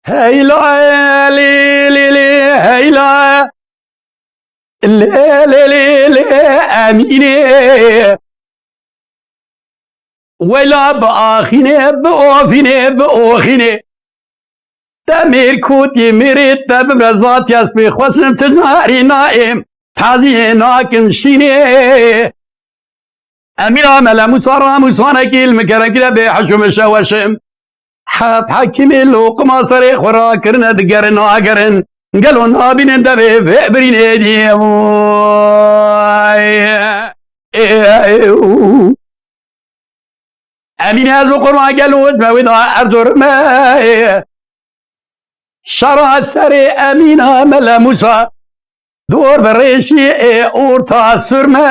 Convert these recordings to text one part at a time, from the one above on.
هيلا لي لي لي هيلا لي لي لي لي امينه ولا باخينه باوفينه باوخينه تمير كوتي ميري تب رزات يسبي خسن تزاري نائم تازي ناكم شيني امير ملا مصارى مصانا كيل مكرن كده بحشم شوشم حات حكيمي لوقما صري خورا كرنا دقرن واقرن قالوا نابين دبي في برين دي امين هذا القرآن قالوا اسمه ودا ارزور ما شرع سري امينة ملا موسى دور بريشي اورتا سرما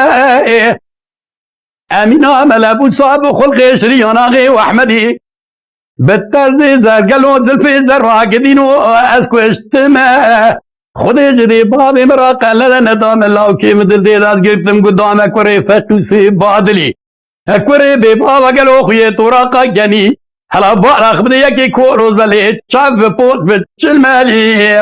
امينة ملا موسى بخلق شرياناغي واحمدي بالترزي زرقلو زلفي زراقدينو اسكو اشتما خودي جدي بابي مراقا لدى ندام الله كيف دل ديداز قلتم قدامك وري فتو في بادلي اكوري ببابا قلو خوية توراقا جاني هلا بارا خبدي يكي كوروز بلي شاف بپوز بچل مالي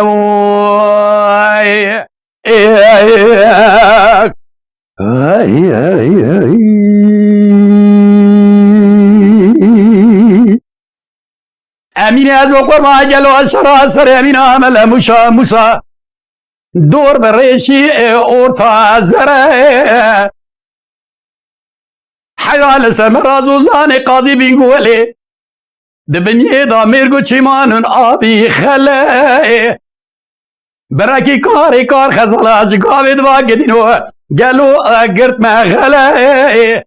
امين از وقرما جلو الشرا سر امين عمل موسى دور بريشي اورتا زره حيال سمرازو زاني قاضي بينقولي دبنيه دا ميرگو چيمانن آبي خله براكي كار خزالا جگاوي دوا گدينو گلو گرت مغله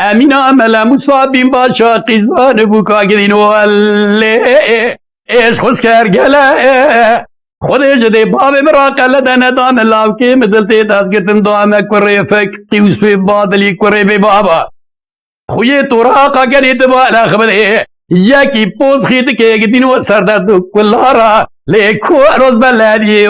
امينا ملا موسى بين باشا قيزان بوكا گدينو اللي ايش خوز كر گله خودي جدي بابي مراقا لدن دام الله كي مدلتي داز گتن دام كوري فك تيوس في بادلي كوري ببابا خويه توراقا گري دبالا خبره يكي پوز خيد كي گدينو سرداد كلارا ليكو روز بلادي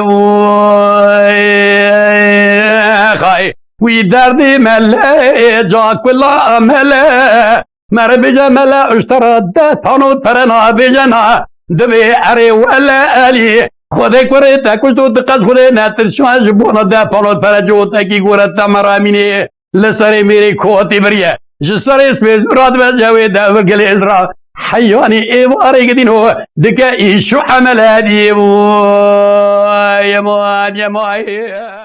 خاي وي دردي ملا جا كلا ملا مر بجا ملا اشترى تانو ترنا بجنا دبي اري ولا الي خودي كوري تاكوش تو تقاس خودي ناتر شوان جبونا دا پانو ترجو تاكي گورتا مراميني لسري ميري كوتي بريه جسري اسمي زراد بجاوي دا وقلي ازرا حيواني ايواري قدينو دكا ايشو عمل هادي يا مواد